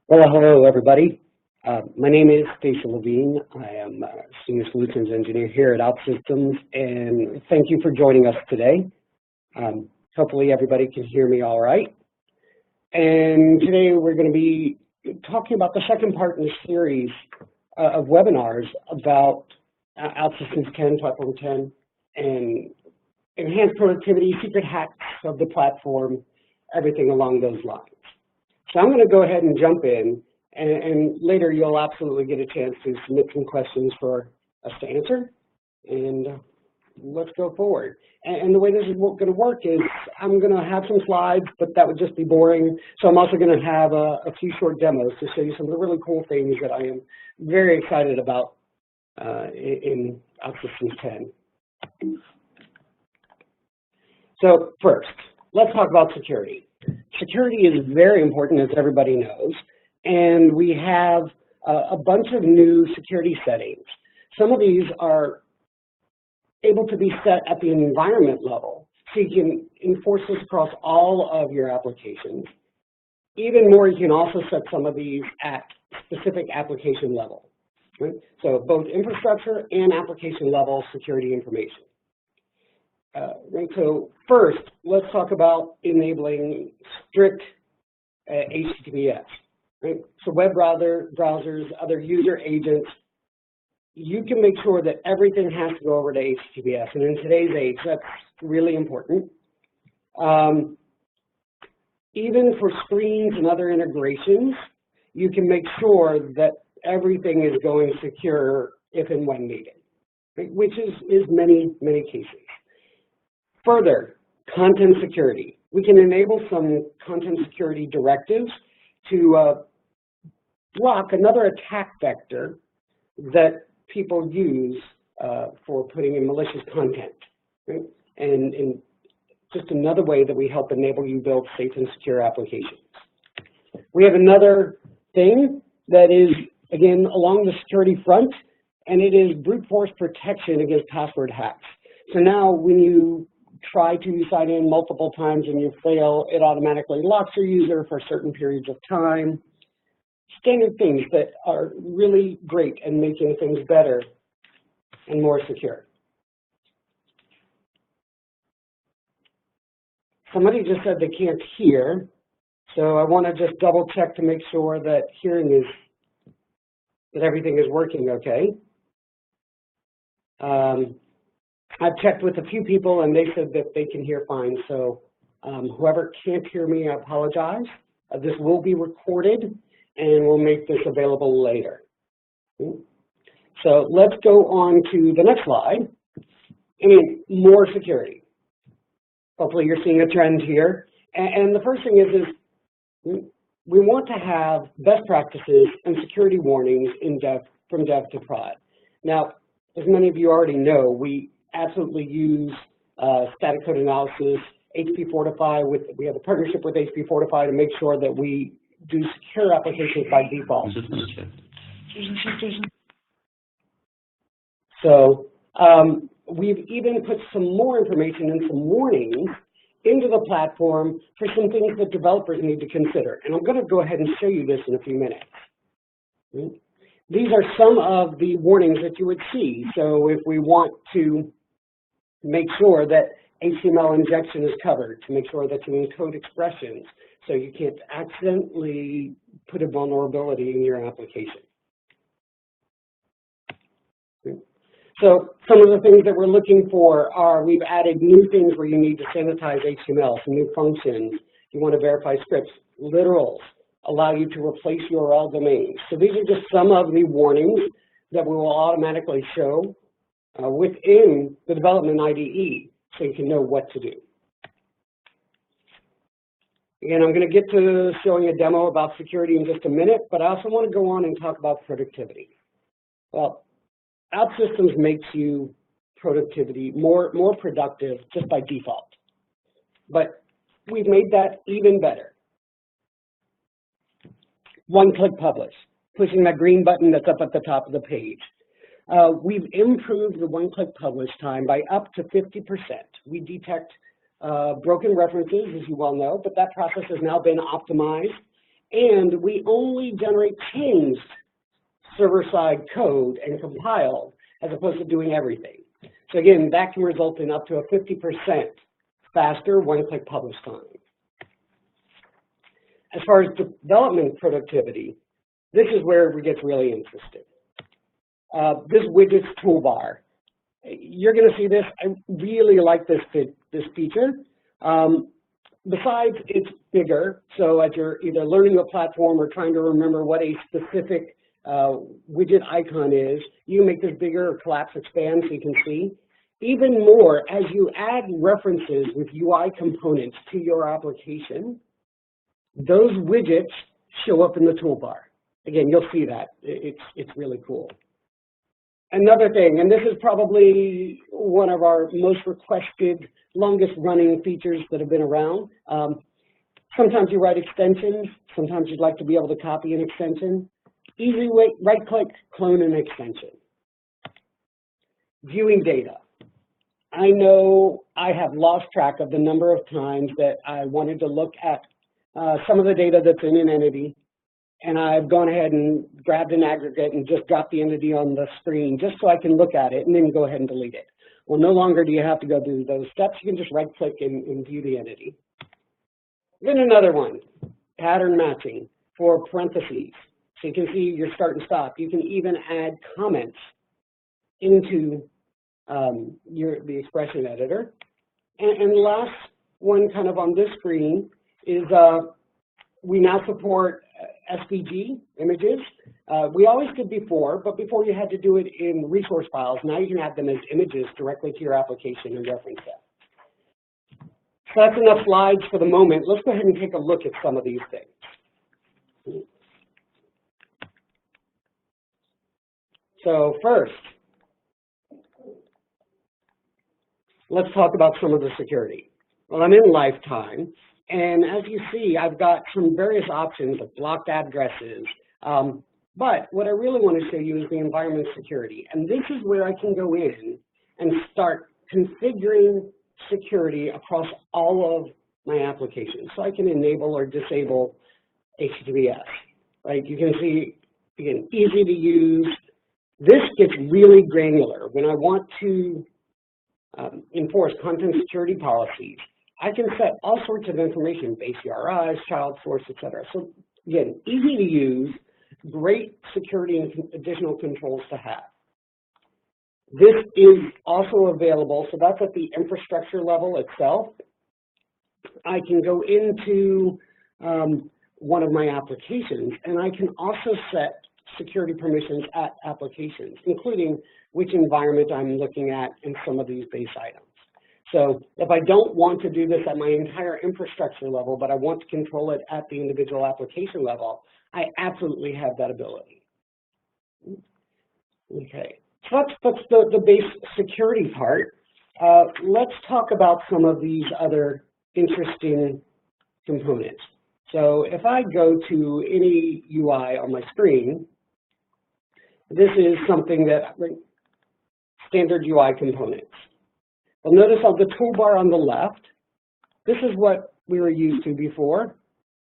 Well, hello, everybody. My name is Stacey Levine. I am a Senior Solutions Engineer here at OutSystems, and thank you for joining us today. Hopefully, everybody can hear me all right. And today, we're going to be talking about the second part in the series of webinars about OutSystems 10, Platform 10, and enhanced productivity, secret hacks of the platform, everything along those lines. So I'm going to go ahead and jump in, and later you'll absolutely get a chance to submit some questions for us to answer, and let's go forward. And the way this is going to work is I'm going to have some slides, but that would just be boring. So I'm also going to have a few short demos to show you some of the really cool things that I am very excited about in OutSystems 10. So first, let's talk about security. Security is very important, as everybody knows, and we have a bunch of new security settings. Some of these are able to be set at the environment level, so you can enforce this across all of your applications. Even more, you can also set some of these at specific application level, right? So both infrastructure and application level security information. Right, so first, let's talk about enabling strict HTTPS. Right? So web browsers, other user agents, you can make sure that everything has to go over to HTTPS. And in today's age, that's really important. Even for screens and other integrations, you can make sure that everything is going secure if and when needed, right? Which is many cases. Further, content security. We can enable some content security directives to block another attack vector that people use for putting in malicious content. Right? And just another way that we help enable you build safe and secure applications. We have another thing that is, again, along the security front, and it is brute force protection against password hacks. So now when you try to sign in multiple times and you fail, it automatically locks your user for certain periods of time. Standard things that are really great and making things better and more secure. Somebody just said they can't hear, so I want to just double check to make sure that that everything is working okay. I've checked with a few people and they said that they can hear fine, so whoever can't hear me, I apologize. This will be recorded and we'll make this available later. So let's go on to the next slide. More security. Hopefully you're seeing a trend here. And the first thing is we want to have best practices and security warnings in from dev to prod. Now, as many of you already know, we absolutely use static code analysis, HP Fortify. We have a partnership with HP Fortify to make sure that we do secure applications by default. So we've even put some more information and some warnings into the platform for some things that developers need to consider. And I'm going to go ahead and show you this in a few minutes. These are some of the warnings that you would see. So if we want to make sure that HTML injection is covered, to make sure that you encode expressions so you can't accidentally put a vulnerability in your application. So some of the things that we're looking for are we've added new things where you need to sanitize HTML, some new functions. You want to verify scripts, literals, allow you to replace URL domains. So these are just some of the warnings that we will automatically show within the development IDE so you can know what to do. Again, I'm going to get to showing a demo about security in just a minute, but I also want to go on and talk about productivity. Well, OutSystems makes you productivity more productive just by default, but we've made that even better. One-click publish, pushing that green button that's up at the top of the page. We've improved the one-click publish time by up to 50%. We detect broken references, as you well know, but that process has now been optimized, And we only generate changed server-side code and compiled as opposed to doing everything. So again, that can result in up to a 50% faster one-click publish time. As far as development productivity, this is where we get really interested. This widgets toolbar. You're going to see this. I really like this feature. Besides, it's bigger, so as you're either learning a platform or trying to remember what a specific widget icon is, you can make this bigger or collapse, expand so you can see. Even more, as you add references with UI components to your application, those widgets show up in the toolbar. Again, you'll see that. It's really cool. Another thing, and this is probably one of our most requested, longest running features that have been around. Sometimes you write extensions. Sometimes you'd like to be able to copy an extension. Easy way, right-click, clone an extension. Viewing data. I know I have lost track of the number of times that I wanted to look at some of the data that's in an entity, and I've gone ahead and grabbed an aggregate and just dropped the entity on the screen just so I can look at it and then go ahead and delete it. Well, no longer do you have to go through those steps. You can just right-click and view the entity. Then another one, pattern matching for parentheses. So you can see your start and stop. You can even add comments into the expression editor. And the last one kind of on this screen is we now support SVG images. We always did before, but before you had to do it in resource files. Now you can add them as images directly to your application and reference them. So that's enough slides for the moment. Let's go ahead and take a look at some of these things. So first, let's talk about some of the security. Well, I'm in Lifetime, and as you see, I've got some various options of blocked addresses. But what I really want to show you is the environment security. And this is where I can go in and start configuring security across all of my applications. So I can enable or disable HTTPS. Right? You can see, again, easy to use. This gets really granular. When I want to enforce content security policies, I can set all sorts of information, base URIs, child source, etc. So again, easy to use, great security and additional controls to have. This is also available, so that's at the infrastructure level itself. I can go into one of my applications, and I can also set security permissions at applications, including which environment I'm looking at and some of these base items. So if I don't want to do this at my entire infrastructure level, but I want to control it at the individual application level, I absolutely have that ability. Okay, so that's the base security part. Let's talk about some of these other interesting components. So if I go to any UI on my screen, this is something that, standard UI components. Well, notice on the toolbar on the left, this is what we were used to before,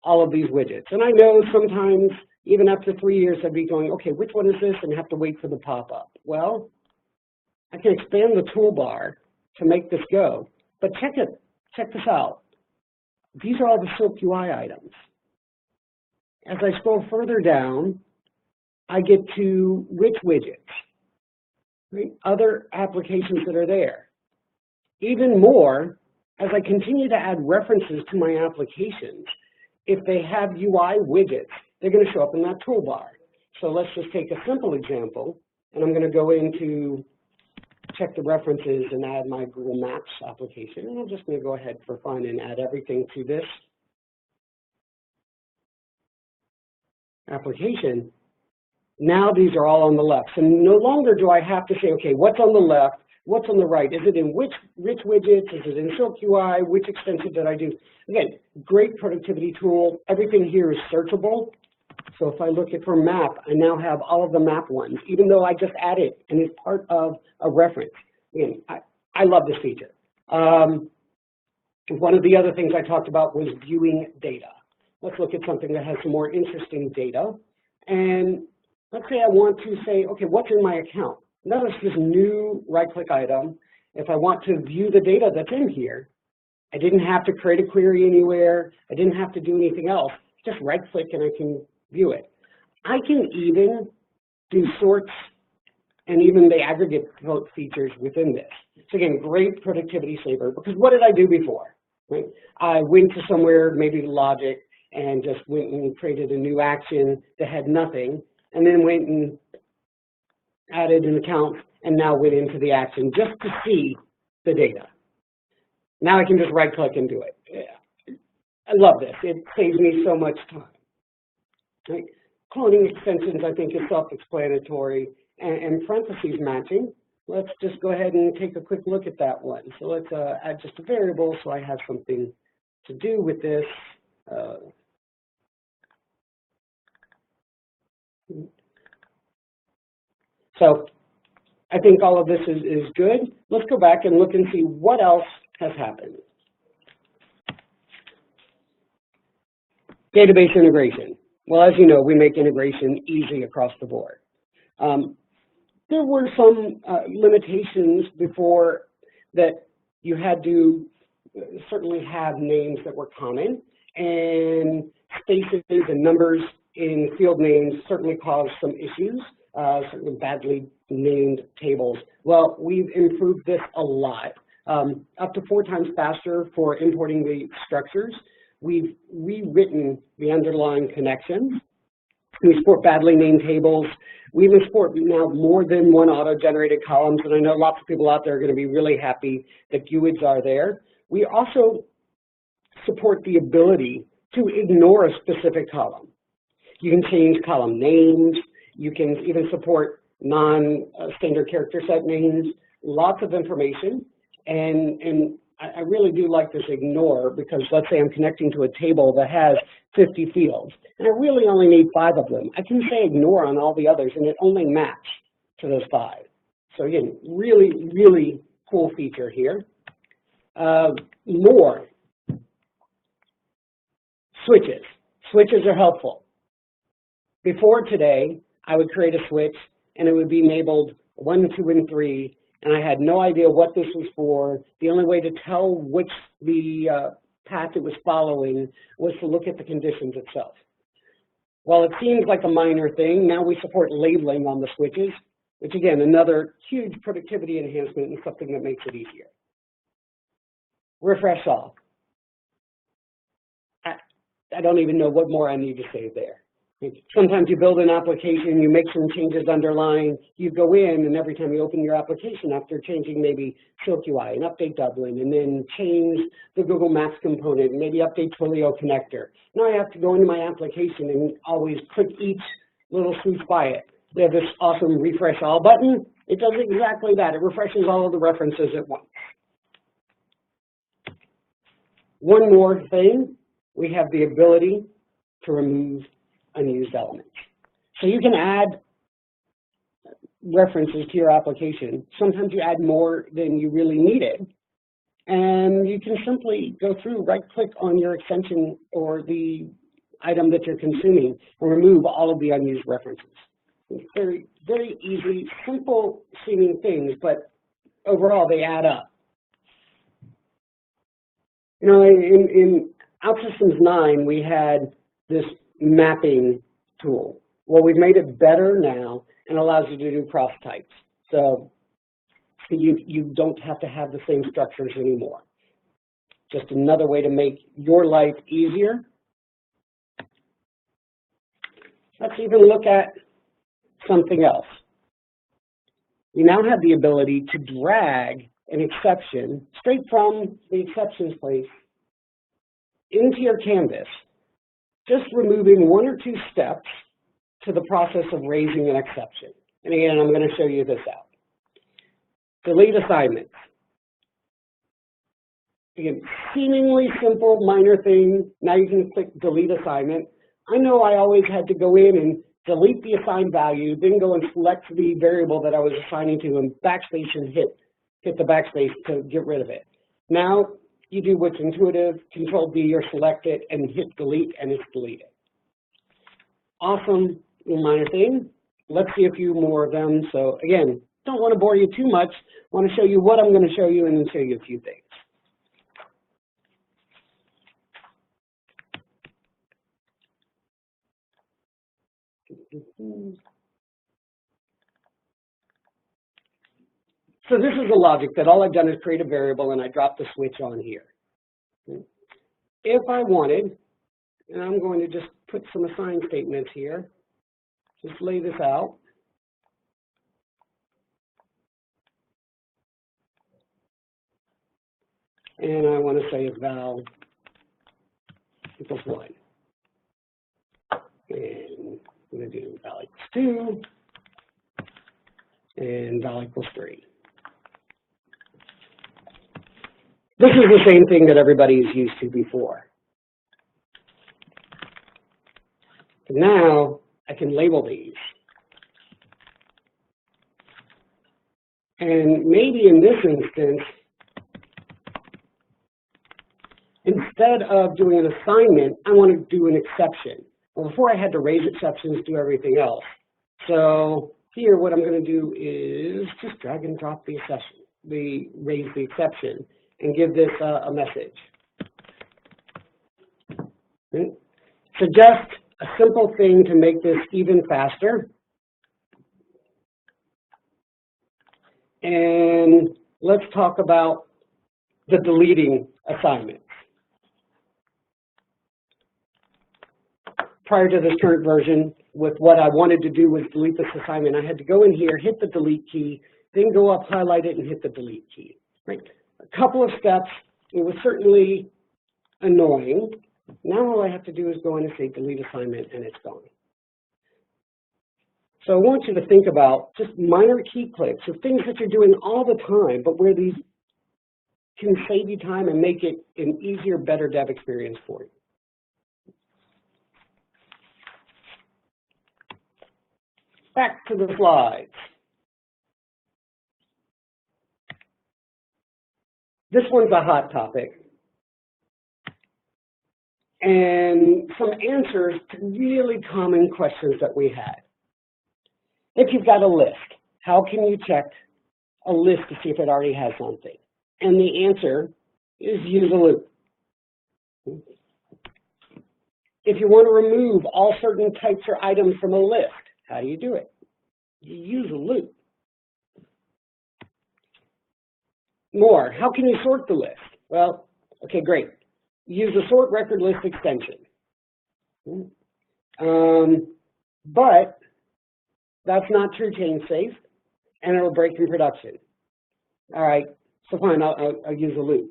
all of these widgets. And I know sometimes, even after 3 years, I'd be going, okay, which one is this? And have to wait for the pop-up. Well, I can expand the toolbar to make this go. But check this out. These are all the Silk UI items. As I scroll further down, I get to which widgets, right? Other applications that are there. Even more, as I continue to add references to my applications, if they have UI widgets, they're going to show up in that toolbar. So let's just take a simple example, and I'm going to go into check the references and add my Google Maps application. And I'm just going to go ahead for fun and add everything to this application. Now these are all on the left. So no longer do I have to say, okay, what's on the left? What's on the right? Is it in which widgets? Is it in Silk UI? Which extension did I do? Again, great productivity tool. Everything here is searchable. So if I look at for map, I now have all of the map ones, even though I just added and it's part of a reference. Again, I love this feature. One of the other things I talked about was viewing data. let's look at something that has some more interesting data. And let's say I want to say, okay, what's in my account? Notice this new right-click item. If I want to view the data that's in here, I didn't have to create a query anywhere. I didn't have to do anything else. Just right-click and I can view it. I can even do sorts and even the aggregate vote features within this. So again, great productivity saver, because what did I do before? Right? I went to somewhere, maybe Logic, and just went and created a new action that had nothing, and then went and added an account and now went into the action just to see the data. Now I can just right click and do it. Yeah. I love this. It saves me so much time. Right? Cloning extensions, I think, is self-explanatory, and parentheses matching. Let's just go ahead and take a quick look at that one. So let's add just a variable so I have something to do with this. So I think all of this is good. Let's go back and look and see what else has happened. Database integration. Well, as you know, we make integration easy across the board. There were some limitations before that you had to certainly have names that were common, and spaces and numbers in field names certainly caused some issues, certainly badly named tables. Well, we've improved this a lot, up to 4 times faster for importing the structures. We've rewritten the underlying connections. We support badly named tables. We even support now more than one auto-generated columns, and I know lots of people out there are going to be really happy that GUIDs are there. We also support the ability to ignore a specific column. You can change column names. You can even support non-standard character set names, lots of information, and I really do like this ignore, because let's say I'm connecting to a table that has 50 fields, and I really only need 5 of them. I can say ignore on all the others, and it only maps to those 5. So again, really, really cool feature here. More. Switches. Switches are helpful. Before today, I would create a switch, and it would be enabled 1, 2, and 3, and I had no idea what this was for. The only way to tell which the path it was following was to look at the conditions itself. While it seems like a minor thing, now we support labeling on the switches, which again, another huge productivity enhancement and something that makes it easier. Refresh all. I don't even know what more I need to say there. Sometimes you build an application, you make some changes underlying, you go in, and every time you open your application after changing maybe Silk UI and update Dublin, and then change the Google Maps component, and maybe update Twilio connector. Now I have to go into my application and always click each little switch by it. They have this awesome refresh all button. It does exactly that. It refreshes all of the references at once. One more thing, we have the ability to remove unused elements. So you can add references to your application. Sometimes you add more than you really needed, and you can simply go through, right-click on your extension or the item that you're consuming and remove all of the unused references. It's very, very easy, simple seeming things, but overall they add up. You know, in OutSystems 9, we had this mapping tool. Well, we've made it better now and allows you to do cross types. So you don't have to have the same structures anymore. Just another way to make your life easier. Let's even look at something else. You now have the ability to drag an exception straight from the exceptions place into your canvas, just removing 1 or 2 steps to the process of raising an exception. And again, I'm going to show you this out. Delete assignments. Again, seemingly simple, minor thing. Now you can click delete assignment. I know I always had to go in and delete the assigned value, then go and select the variable that I was assigning to, and backspace and hit the backspace to get rid of it. Now you do what's intuitive, Control-D or select it and hit delete, and it's deleted. Awesome little minor thing. Let's see a few more of them. So again, don't want to bore you too much. Want to show you what I'm going to show you and then show you a few things. So this is the logic that all I've done is create a variable and I drop the switch on here. If I wanted, and I'm going to just put some assign statements here, just lay this out. And I want to say val equals 1. And I'm going to do val equals 2 and val equals 3. This is the same thing that everybody is used to before. But now I can label these. And maybe in this instance, instead of doing an assignment, I want to do an exception. Well, before I had to raise exceptions, do everything else. So here what I'm going to do is just drag and drop the exception, raise the exception, and give this a message. Okay. So just a simple thing to make this even faster. And let's talk about the deleting assignments. Prior to this current version, with what I wanted to do was delete this assignment, I had to go in here, hit the delete key, then go up, highlight it, and hit the delete key. Right? A couple of steps. It was certainly annoying. Now all I have to do is go in and say delete assignment, and it's gone. So I want you to think about just minor key clicks of things that you're doing all the time, but where these can save you time and make it an easier, better dev experience for you. Back to the slides. This one's a hot topic. And some answers to really common questions that we had. If you've got a list, how can you check a list to see if it already has something? And the answer is use a loop. If you want to remove all certain types or items from a list, how do you do it? You use a loop. More, how can you sort the list? Well, okay, great. Use a sort record list extension. But that's not true chain safe, and it'll break in production. All right, so fine, I'll use a loop.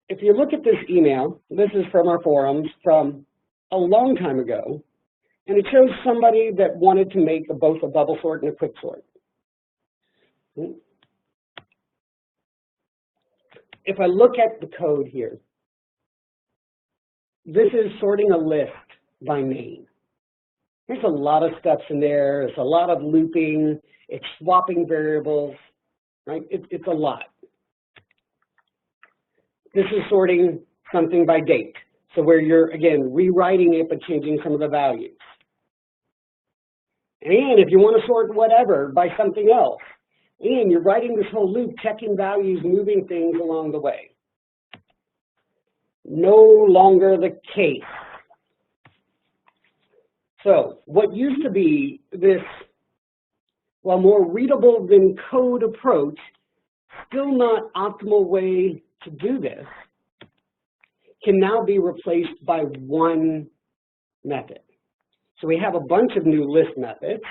If you look at this email, this is from our forums from a long time ago, and it shows somebody that wanted to make both a bubble sort and a quick sort. If I look at the code here, this is sorting a list by name. There's a lot of steps in there. There's a lot of looping. It's swapping variables, right? It's a lot. This is sorting something by date. So where you're, again, rewriting it but changing some of the values. And if you want to sort whatever by something else, and you're writing this whole loop, checking values, moving things along the way. No longer the case. So what used to be this, well, more readable than code approach, still not optimal way to do this, can now be replaced by one method. So we have a bunch of new list methods.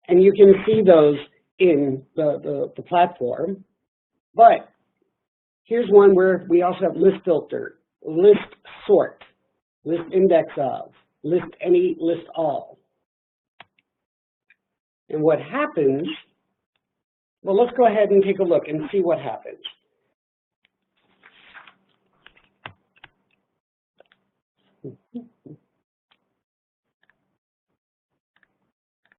And you can see those in the platform. But here's one where we also have list filter, list sort, list index of, list any, list all. And what happens, well, let's go ahead and take a look and see what happens.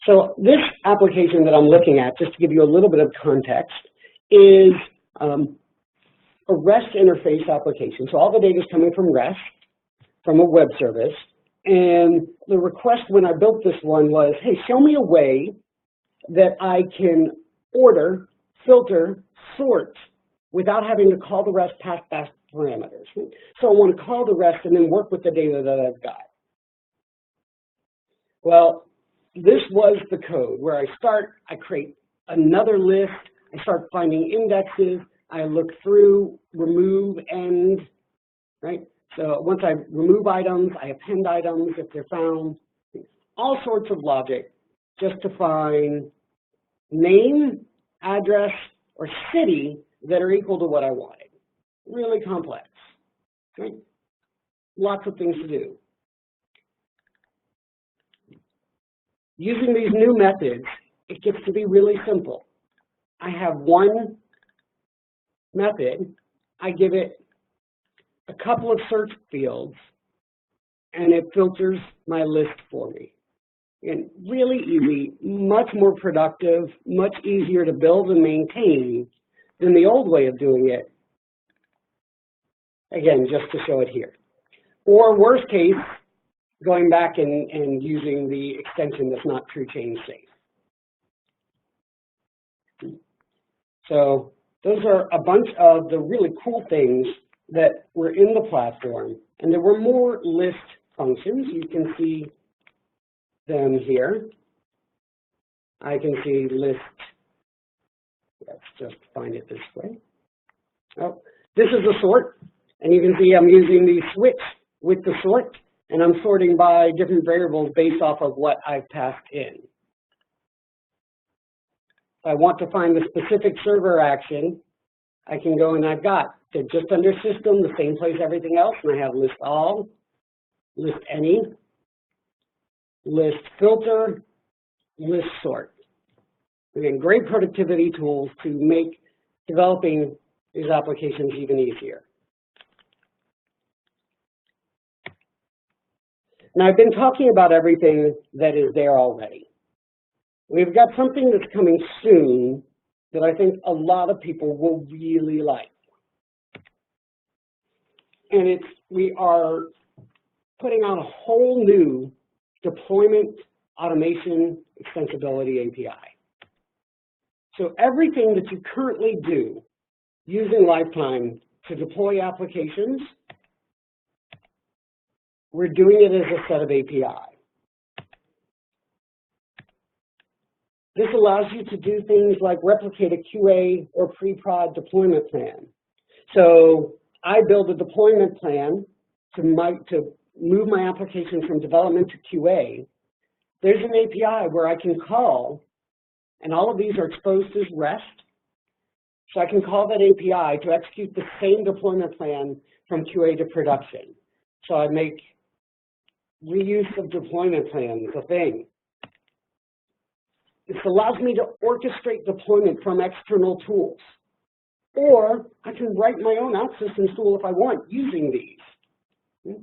So this application that I'm looking at, just to give you a little bit of context, is a REST interface application. So all the data is coming from REST, from a web service. And the request when I built this one was, hey, show me a way that I can order, filter, sort without having to call the REST past parameters. So I want to call the REST and then work with the data that I've got. Well, this was the code where I start, I create another list, I start finding indexes, I look through, remove, end, right? So once I remove items, I append items if they're found, all sorts of logic just to find name, address, or city that are equal to what I wanted. Really complex, right? Lots of things to do. Using these new methods, it gets to be really simple. I have one method, I give it a couple of search fields, and it filters my list for me. And really easy, much more productive, much easier to build and maintain than the old way of doing it. Again, just to show it here. Or worst case, going back and using the extension that's not true chain safe. So those are a bunch of the really cool things that were in the platform. And there were more list functions. You can see them here. I can see list. Let's just find it this way. Oh, this is a sort. And you can see I'm using the switch with the sort. And I'm sorting by different variables based off of what I've passed in. If I want to find the specific server action, I can go and I've got just under system, the same place everything else, and I have list all, list any, list filter, list sort. Again, great productivity tools to make developing these applications even easier. Now, I've been talking about everything that is there already. We've got something that's coming soon that I think a lot of people will really like. And we are putting out a whole new deployment automation extensibility API. So everything that you currently do using Lifetime to deploy applications, we're doing it as a set of API. This allows you to do things like replicate a QA or pre-prod deployment plan. So I build a deployment plan to move my application from development to QA. There's an API where I can call, and all of these are exposed as REST. So I can call that API to execute the same deployment plan from QA to production. So I make reuse of deployment plans a thing. This allows me to orchestrate deployment from external tools. Or I can write my own OutSystems tool if I want using these.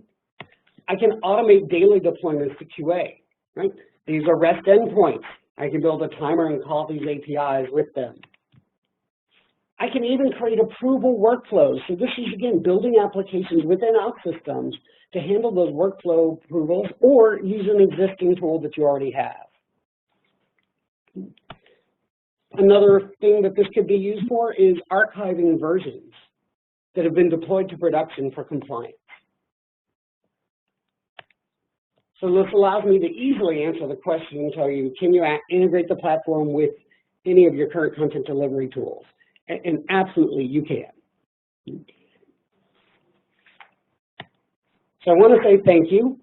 I can automate daily deployments to QA. Right? These are REST endpoints. I can build a timer and call these APIs with them. I can even create approval workflows. So this is, again, building applications within OutSystems to handle those workflow approvals or use an existing tool that you already have. Another thing that this could be used for is archiving versions that have been deployed to production for compliance. So this allows me to easily answer the question and tell you, can you integrate the platform with any of your current content delivery tools? And absolutely, you can. So I want to say thank you